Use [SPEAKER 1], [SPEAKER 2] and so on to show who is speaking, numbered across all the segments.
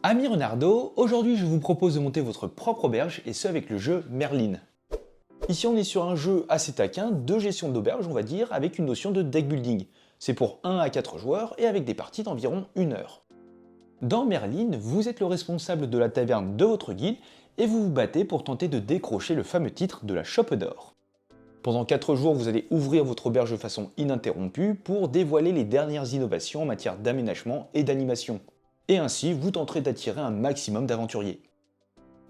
[SPEAKER 1] Ami Renardo, aujourd'hui je vous propose de monter votre propre auberge et ce avec le jeu Merlin. Ici on est sur un jeu assez taquin de gestion d'auberge on va dire avec une notion de deck building. C'est pour 1 à 4 joueurs et avec des parties d'environ 1 heure. Dans Merlin, vous êtes le responsable de la taverne de votre guilde et vous vous battez pour tenter de décrocher le fameux titre de la Chope d'or. Pendant 4 jours, vous allez ouvrir votre auberge de façon ininterrompue pour dévoiler les dernières innovations en matière d'aménagement et d'animation. Et ainsi, vous tenterez d'attirer un maximum d'aventuriers.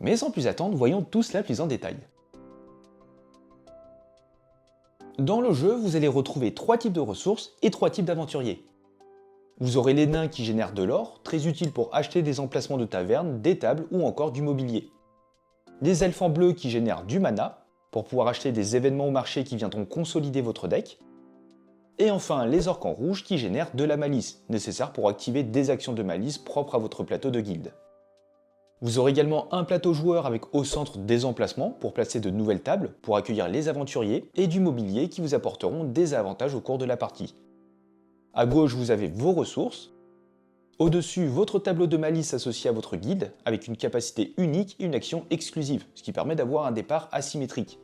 [SPEAKER 1] Mais sans plus attendre, voyons tout cela plus en détail. Dans le jeu, vous allez retrouver 3 types de ressources et 3 types d'aventuriers. Vous aurez les nains qui génèrent de l'or, très utile pour acheter des emplacements de taverne, des tables ou encore du mobilier. Les elfes en bleu qui génèrent du mana, pour pouvoir acheter des événements au marché qui viendront consolider votre deck. Et enfin, les orques en rouge qui génèrent de la malice, nécessaire pour activer des actions de malice propres à votre plateau de guilde. Vous aurez également un plateau joueur avec au centre des emplacements pour placer de nouvelles tables, pour accueillir les aventuriers, et du mobilier qui vous apporteront des avantages au cours de la partie. À gauche, vous avez vos ressources. Au-dessus, votre tableau de malice associé à votre guilde, avec une capacité unique et une action exclusive, ce qui permet d'avoir un départ asymétrique.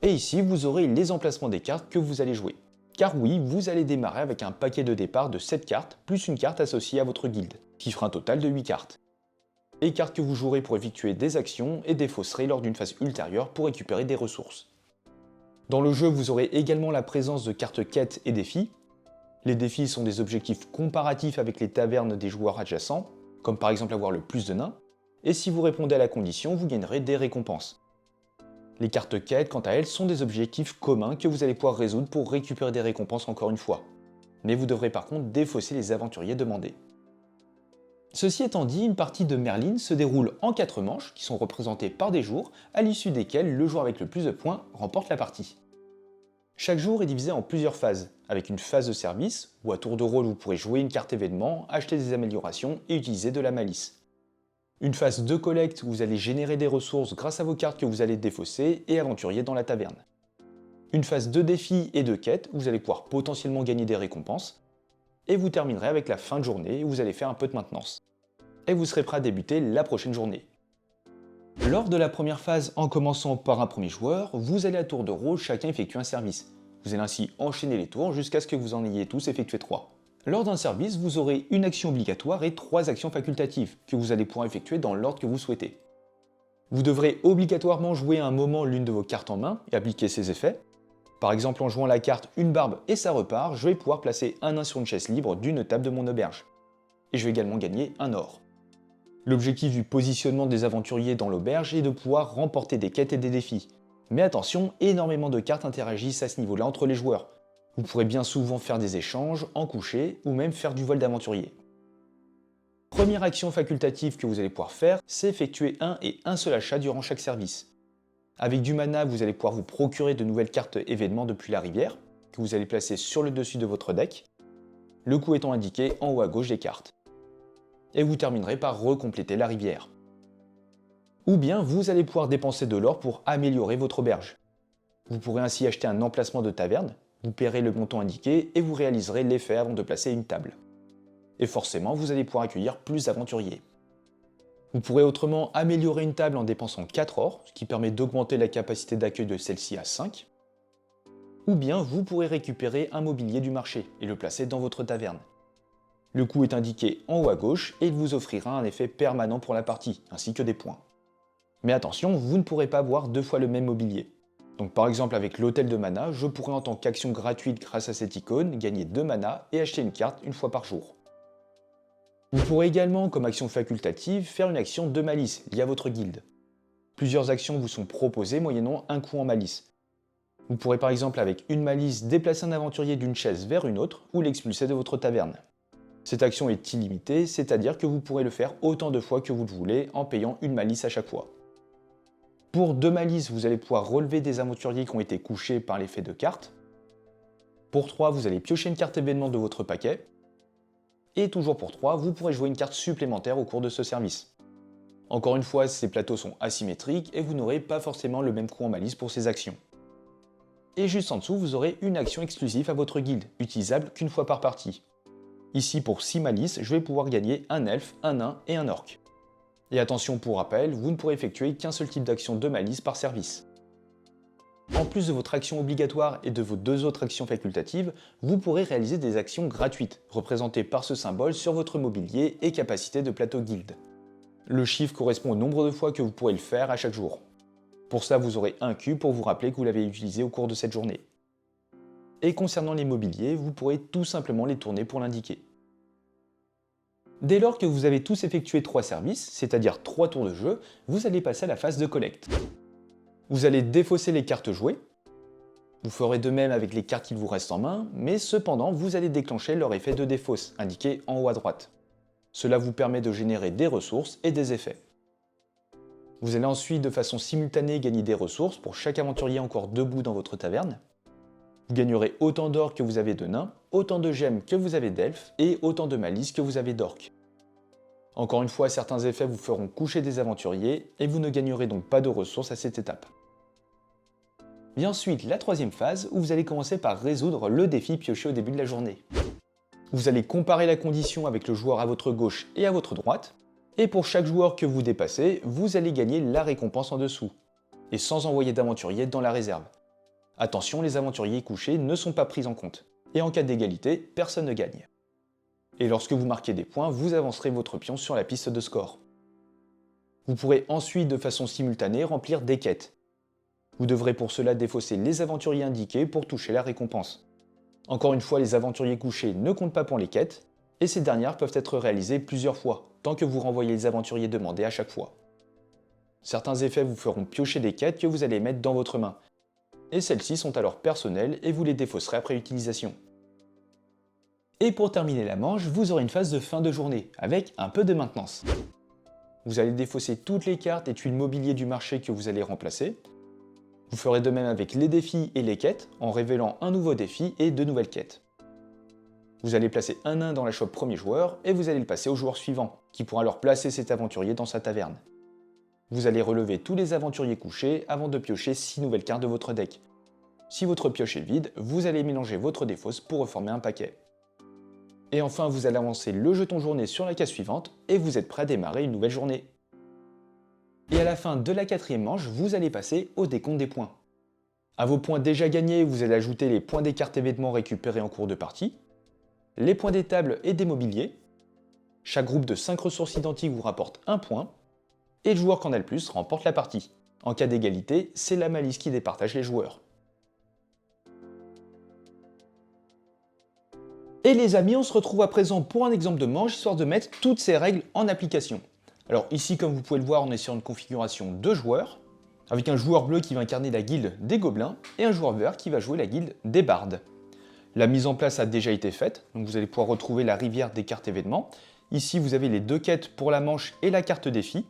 [SPEAKER 1] Et ici, vous aurez les emplacements des cartes que vous allez jouer. Car oui, vous allez démarrer avec un paquet de départ de 7 cartes, plus une carte associée à votre guilde, qui fera un total de 8 cartes. Et cartes que vous jouerez pour effectuer des actions et défausserez lors d'une phase ultérieure pour récupérer des ressources. Dans le jeu, vous aurez également la présence de cartes quêtes et défis. Les défis sont des objectifs comparatifs avec les tavernes des joueurs adjacents, comme par exemple avoir le plus de nains, et si vous répondez à la condition, vous gagnerez des récompenses. Les cartes quêtes, quant à elles, sont des objectifs communs que vous allez pouvoir résoudre pour récupérer des récompenses encore une fois. Mais vous devrez par contre défausser les aventuriers demandés. Ceci étant dit, une partie de Merlin se déroule en 4 manches qui sont représentées par des jours, à l'issue desquelles le joueur avec le plus de points remporte la partie. Chaque jour est divisé en plusieurs phases, avec une phase de service, où à tour de rôle vous pourrez jouer une carte événement, acheter des améliorations et utiliser de la malice. Une phase de collecte où vous allez générer des ressources grâce à vos cartes que vous allez défausser et aventurier dans la taverne. Une phase de défi et de quête où vous allez pouvoir potentiellement gagner des récompenses. Et vous terminerez avec la fin de journée où vous allez faire un peu de maintenance. Et vous serez prêt à débuter la prochaine journée. Lors de la première phase, en commençant par un premier joueur, vous allez à tour de rôle chacun effectuer un service. Vous allez ainsi enchaîner les tours jusqu'à ce que vous en ayez tous effectué 3. Lors d'un service, vous aurez une action obligatoire et 3 actions facultatives que vous allez pouvoir effectuer dans l'ordre que vous souhaitez. Vous devrez obligatoirement jouer à un moment l'une de vos cartes en main et appliquer ses effets. Par exemple, en jouant la carte une barbe et ça repart, je vais pouvoir placer un nain sur une chaise libre d'une table de mon auberge. Et je vais également gagner un or. L'objectif du positionnement des aventuriers dans l'auberge est de pouvoir remporter des quêtes et des défis. Mais attention, énormément de cartes interagissent à ce niveau-là entre les joueurs. Vous pourrez bien souvent faire des échanges, en coucher ou même faire du vol d'aventurier. Première action facultative que vous allez pouvoir faire, c'est effectuer un et un seul achat durant chaque service. Avec du mana, vous allez pouvoir vous procurer de nouvelles cartes événements depuis la rivière, que vous allez placer sur le dessus de votre deck, le coup étant indiqué en haut à gauche des cartes. Et vous terminerez par recompléter la rivière. Ou bien vous allez pouvoir dépenser de l'or pour améliorer votre auberge. Vous pourrez ainsi acheter un emplacement de taverne, vous paierez le montant indiqué et vous réaliserez l'effet avant de placer une table. Et forcément, vous allez pouvoir accueillir plus d'aventuriers. Vous pourrez autrement améliorer une table en dépensant 4 or, ce qui permet d'augmenter la capacité d'accueil de celle-ci à 5. Ou bien vous pourrez récupérer un mobilier du marché et le placer dans votre taverne. Le coût est indiqué en haut à gauche et il vous offrira un effet permanent pour la partie, ainsi que des points. Mais attention, vous ne pourrez pas avoir 2 fois le même mobilier. Donc par exemple avec l'hôtel de mana, je pourrais en tant qu'action gratuite grâce à cette icône gagner 2 mana et acheter une carte une fois par jour. Vous pourrez également, comme action facultative, faire une action de malice liée à votre guilde. Plusieurs actions vous sont proposées moyennant un coût en malice. Vous pourrez par exemple avec une malice déplacer un aventurier d'une chaise vers une autre ou l'expulser de votre taverne. Cette action est illimitée, c'est-à-dire que vous pourrez le faire autant de fois que vous le voulez en payant une malice à chaque fois. Pour 2 malices, vous allez pouvoir relever des aventuriers qui ont été couchés par l'effet de carte. Pour 3, vous allez piocher une carte événement de votre paquet. Et toujours pour 3, vous pourrez jouer une carte supplémentaire au cours de ce service. Encore une fois, ces plateaux sont asymétriques et vous n'aurez pas forcément le même coût en malice pour ces actions. Et juste en dessous, vous aurez une action exclusive à votre guilde, utilisable qu'une fois par partie. Ici, pour 6 malices, je vais pouvoir gagner un elfe, un nain et un orc. Et attention pour rappel, vous ne pourrez effectuer qu'un seul type d'action de malice par service. En plus de votre action obligatoire et de vos 2 autres actions facultatives, vous pourrez réaliser des actions gratuites, représentées par ce symbole sur votre mobilier et capacité de plateau guild. Le chiffre correspond au nombre de fois que vous pourrez le faire à chaque jour. Pour ça, vous aurez un Q pour vous rappeler que vous l'avez utilisé au cours de cette journée. Et concernant les mobiliers, vous pourrez tout simplement les tourner pour l'indiquer. Dès lors que vous avez tous effectué 3 services, c'est-à-dire 3 tours de jeu, vous allez passer à la phase de collecte. Vous allez défausser les cartes jouées. Vous ferez de même avec les cartes qu'il vous reste en main, mais cependant, vous allez déclencher leur effet de défausse, indiqué en haut à droite. Cela vous permet de générer des ressources et des effets. Vous allez ensuite de façon simultanée gagner des ressources pour chaque aventurier encore debout dans votre taverne. Vous gagnerez autant d'or que vous avez de nains, autant de gemmes que vous avez d'elfes et autant de malice que vous avez d'orques. Encore une fois, certains effets vous feront coucher des aventuriers et vous ne gagnerez donc pas de ressources à cette étape. Vient ensuite la 3e phase où vous allez commencer par résoudre le défi pioché au début de la journée. Vous allez comparer la condition avec le joueur à votre gauche et à votre droite, et pour chaque joueur que vous dépassez, vous allez gagner la récompense en dessous, et sans envoyer d'aventuriers dans la réserve. Attention, les aventuriers couchés ne sont pas pris en compte, et en cas d'égalité, personne ne gagne. Et lorsque vous marquez des points, vous avancerez votre pion sur la piste de score. Vous pourrez ensuite de façon simultanée remplir des quêtes. Vous devrez pour cela défausser les aventuriers indiqués pour toucher la récompense. Encore une fois, les aventuriers couchés ne comptent pas pour les quêtes, et ces dernières peuvent être réalisées plusieurs fois, tant que vous renvoyez les aventuriers demandés à chaque fois. Certains effets vous feront piocher des quêtes que vous allez mettre dans votre main, et celles-ci sont alors personnelles et vous les défausserez après utilisation. Et pour terminer la manche, vous aurez une phase de fin de journée, avec un peu de maintenance. Vous allez défausser toutes les cartes et tuiles mobilier du marché que vous allez remplacer. Vous ferez de même avec les défis et les quêtes, en révélant un nouveau défi et 2 nouvelles quêtes. Vous allez placer un nain dans la shop premier joueur, et vous allez le passer au joueur suivant, qui pourra alors placer cet aventurier dans sa taverne. Vous allez relever tous les aventuriers couchés avant de piocher 6 nouvelles cartes de votre deck. Si votre pioche est vide, vous allez mélanger votre défausse pour reformer un paquet. Et enfin, vous allez avancer le jeton journée sur la case suivante, et vous êtes prêt à démarrer une nouvelle journée. Et à la fin de la 4e manche, vous allez passer au décompte des points. À vos points déjà gagnés, vous allez ajouter les points des cartes et vêtements récupérés en cours de partie, les points des tables et des mobiliers. Chaque groupe de 5 ressources identiques vous rapporte 1 point, et le joueur qui en a le plus remporte la partie. En cas d'égalité, c'est la malice qui départage les joueurs. Et les amis, on se retrouve à présent pour un exemple de manche, histoire de mettre toutes ces règles en application. Alors ici, comme vous pouvez le voir, on est sur une configuration de joueurs, avec un joueur bleu qui va incarner la guilde des gobelins, et un joueur vert qui va jouer la guilde des bardes. La mise en place a déjà été faite, donc vous allez pouvoir retrouver la rivière des cartes événements. Ici, vous avez les 2 quêtes pour la manche et la carte défi.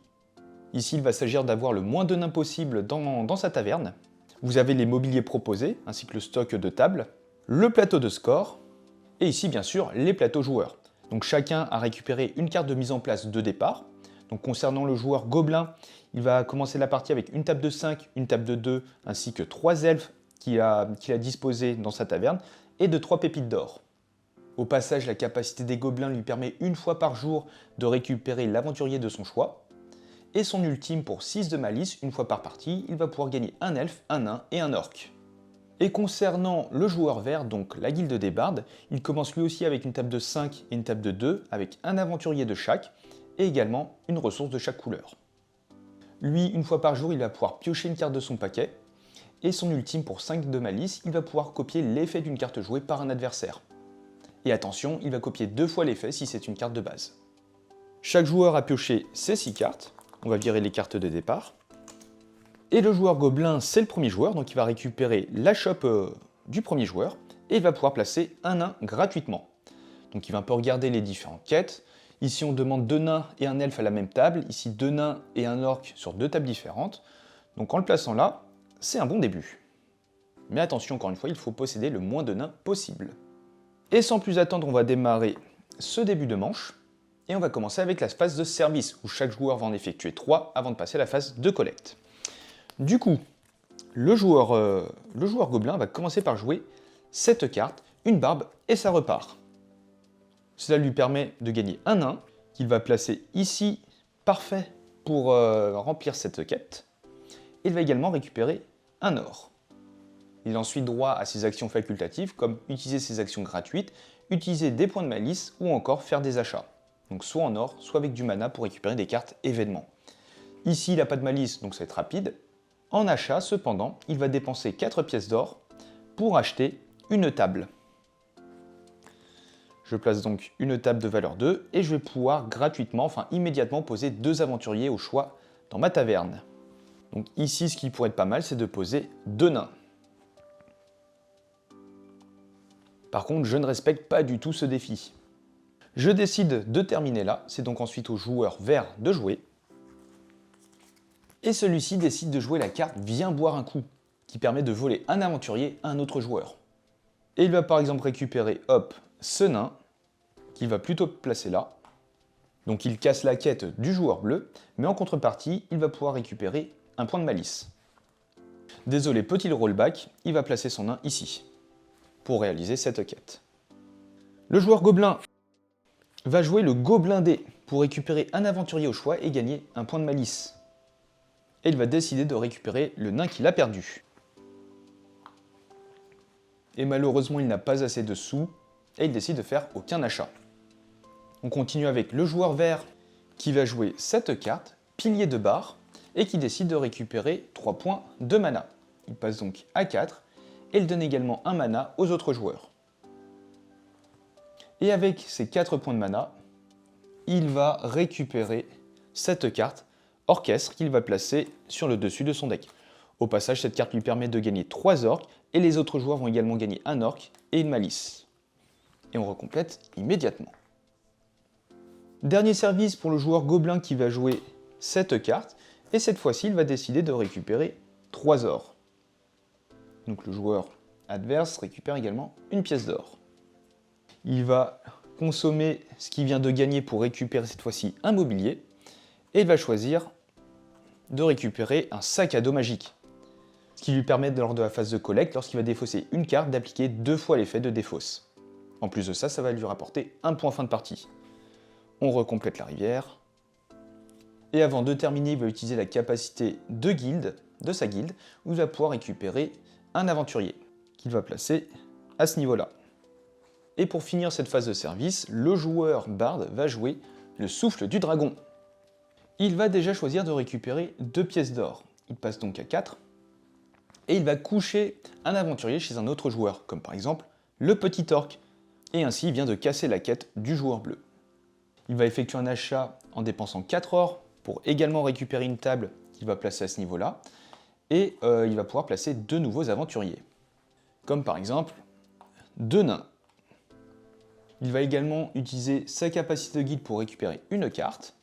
[SPEAKER 1] Ici, il va s'agir d'avoir le moins de nains possible dans sa taverne. Vous avez les mobiliers proposés, ainsi que le stock de table, le plateau de score, et ici, bien sûr, les plateaux joueurs. Donc chacun a récupéré une carte de mise en place de départ. Donc concernant le joueur gobelin, il va commencer la partie avec une table de 5, une table de 2, ainsi que 3 elfes qu'il a disposés dans sa taverne, et de 3 pépites d'or. Au passage, la capacité des gobelins lui permet une fois par jour de récupérer l'aventurier de son choix, et son ultime pour 6 de malice, une fois par partie, il va pouvoir gagner un elfe, un nain et un orc. Et concernant le joueur vert, donc la guilde des bardes, il commence lui aussi avec une table de 5 et une table de 2, avec un aventurier de chaque, et également une ressource de chaque couleur. Lui, une fois par jour, il va pouvoir piocher une carte de son paquet, et son ultime pour 5 de malice, il va pouvoir copier l'effet d'une carte jouée par un adversaire. Et attention, il va copier 2 fois l'effet si c'est une carte de base. Chaque joueur a pioché ses 6 cartes, on va virer les cartes de départ. Et le joueur gobelin, c'est le premier joueur, donc il va récupérer la shop du premier joueur, et il va pouvoir placer un nain gratuitement. Donc il va un peu regarder les différentes quêtes. Ici on demande 2 nains et un elfe à la même table, ici 2 nains et un orc sur 2 tables différentes. Donc en le plaçant là, c'est un bon début. Mais attention, encore une fois, il faut posséder le moins de nains possible. Et sans plus attendre, on va démarrer ce début de manche, et on va commencer avec la phase de service, où chaque joueur va en effectuer 3 avant de passer à la phase de collecte. Du coup, le joueur gobelin va commencer par jouer cette carte, une barbe, et ça repart. Cela lui permet de gagner un nain, qu'il va placer ici, parfait, pour remplir cette quête. Il va également récupérer un or. Il a ensuite droit à ses actions facultatives comme utiliser ses actions gratuites, utiliser des points de malice ou encore faire des achats. Donc soit en or, soit avec du mana pour récupérer des cartes événements. Ici, il n'a pas de malice, donc ça va être rapide. En achat, cependant, il va dépenser 4 pièces d'or pour acheter une table. Je place donc une table de valeur 2 et je vais pouvoir gratuitement, enfin immédiatement, poser 2 aventuriers au choix dans ma taverne. Donc ici, ce qui pourrait être pas mal, c'est de poser 2 nains. Par contre, je ne respecte pas du tout ce défi. Je décide de terminer là, c'est donc ensuite au joueur vert de jouer. Et celui-ci décide de jouer la carte « Viens boire un coup », qui permet de voler un aventurier à un autre joueur. Et il va par exemple récupérer, hop, ce nain, qu'il va plutôt placer là. Donc il casse la quête du joueur bleu, mais en contrepartie, il va pouvoir récupérer un point de malice. Désolé, petit rollback, il va placer son nain ici, pour réaliser cette quête. Le joueur gobelin va jouer le gobelin dé pour récupérer un aventurier au choix et gagner un point de malice. Et il va décider de récupérer le nain qu'il a perdu. Et malheureusement, il n'a pas assez de sous, et il décide de faire aucun achat. On continue avec le joueur vert qui va jouer cette carte, pilier de barre, et qui décide de récupérer 3 points de mana. Il passe donc à 4, et il donne également un mana aux autres joueurs. Et avec ces 4 points de mana, il va récupérer cette carte, orchestre, qu'il va placer sur le dessus de son deck. Au passage, cette carte lui permet de gagner 3 orques, et les autres joueurs vont également gagner un orc et une malice. Et on recomplète immédiatement. Dernier service pour le joueur gobelin qui va jouer cette carte, et cette fois-ci, il va décider de récupérer 3 ors. Donc le joueur adverse récupère également une pièce d'or. Il va consommer ce qu'il vient de gagner pour récupérer cette fois-ci un mobilier, et il va choisir de récupérer un sac à dos magique, ce qui lui permet lors de la phase de collecte, lorsqu'il va défausser une carte, d'appliquer 2 fois l'effet de défausse. En plus de ça, ça va lui rapporter un point fin de partie. On recomplète la rivière. Et avant de terminer, il va utiliser la capacité de sa guilde, où il va pouvoir récupérer un aventurier, qu'il va placer à ce niveau-là. Et pour finir cette phase de service, le joueur Bard va jouer le souffle du dragon. Il va déjà choisir de récupérer 2 pièces d'or. Il passe donc à 4. Et il va coucher un aventurier chez un autre joueur, comme par exemple le petit orc. Et ainsi, il vient de casser la quête du joueur bleu. Il va effectuer un achat en dépensant 4 ors pour également récupérer une table qu'il va placer à ce niveau-là. Et il va pouvoir placer 2 nouveaux aventuriers. Comme par exemple 2 nains. Il va également utiliser sa capacité de guide pour récupérer une carte.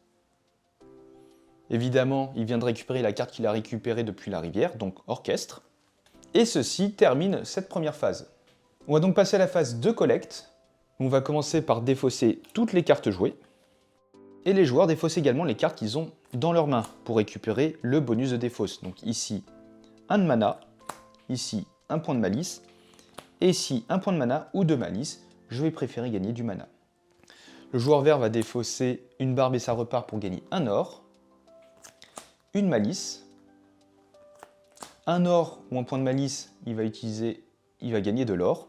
[SPEAKER 1] Évidemment, il vient de récupérer la carte qu'il a récupérée depuis la rivière, donc orchestre. Et ceci termine cette première phase. On va donc passer à la phase de collecte. On va commencer par défausser toutes les cartes jouées. Et les joueurs défaussent également les cartes qu'ils ont dans leurs mains pour récupérer le bonus de défausse. Donc ici, un de mana, ici, un point de malice, et ici, un point de mana ou de malice. Je vais préférer gagner du mana. Le joueur vert va défausser une barbe et ça repart pour gagner un or, une malice, un or ou un point de malice, il va gagner de l'or.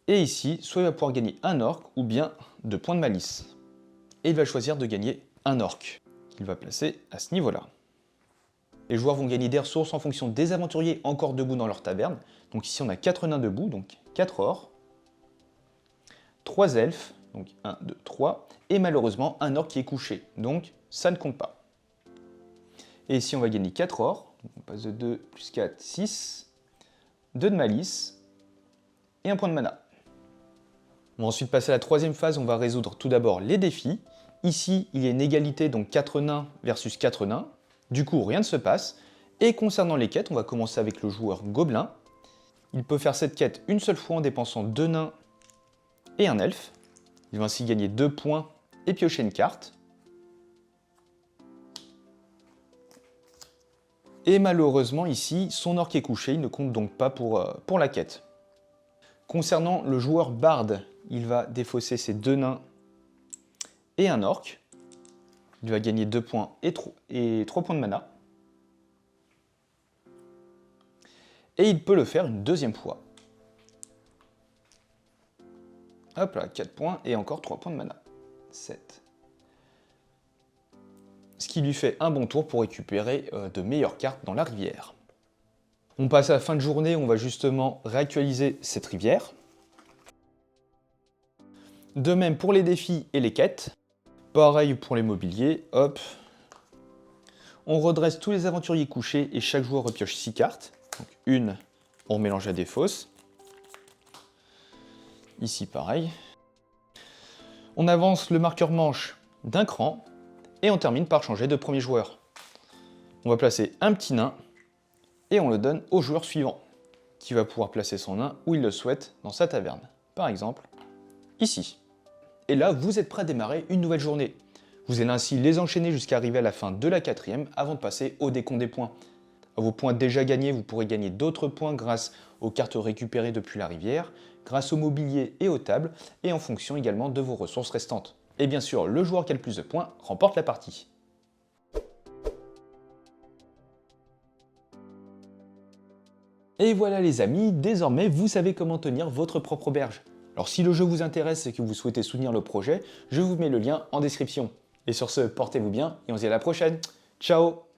[SPEAKER 1] Et ici, soit il va pouvoir gagner un orc ou bien 2 points de malice. Et il va choisir de gagner un orc, qu'il va placer à ce niveau-là. Les joueurs vont gagner des ressources en fonction des aventuriers encore debout dans leur taverne. Donc ici, on a 4 nains debout, donc 4 orcs, 3 elfes, donc 1, 2, 3, et malheureusement un orc qui est couché, donc ça ne compte pas. Et ici, on va gagner 4 ors, donc on passe de 2 plus 4, 6, 2 de malice, et un point de mana. On va ensuite passer à la troisième phase, on va résoudre tout d'abord les défis. Ici, il y a une égalité, donc 4 nains versus 4 nains. Du coup, rien ne se passe. Et concernant les quêtes, on va commencer avec le joueur gobelin. Il peut faire cette quête une seule fois en dépensant 2 nains et un elfe. Il va ainsi gagner 2 points et piocher une carte. Et malheureusement, ici, son orc est couché, il ne compte donc pas pour la quête. Concernant le joueur Bard, il va défausser ses 2 nains et un orc. Il va gagner 2 points et 3 points de mana. Et il peut le faire une deuxième fois. Hop là, 4 points et encore 3 points de mana. 7. Ce qui lui fait un bon tour pour récupérer de meilleures cartes dans la rivière. On passe à la fin de journée, on va justement réactualiser cette rivière. De même pour les défis et les quêtes. Pareil pour les mobiliers, hop. On redresse tous les aventuriers couchés et chaque joueur repioche 6 cartes. Donc une, on mélange à des fausses. Ici pareil. On avance le marqueur manche d'un cran et on termine par changer de premier joueur. On va placer un petit nain et on le donne au joueur suivant qui va pouvoir placer son nain où il le souhaite dans sa taverne. Par exemple, ici. Et là, vous êtes prêt à démarrer une nouvelle journée. Vous allez ainsi les enchaîner jusqu'à arriver à la fin de la 4e avant de passer au décompte des points. À vos points déjà gagnés, vous pourrez gagner d'autres points grâce aux cartes récupérées depuis la rivière, grâce au mobilier et aux tables, et en fonction également de vos ressources restantes. Et bien sûr, le joueur qui a le plus de points remporte la partie. Et voilà les amis, désormais vous savez comment tenir votre propre auberge. Alors si le jeu vous intéresse et que vous souhaitez soutenir le projet, je vous mets le lien en description. Et sur ce, portez-vous bien et on se dit à la prochaine. Ciao!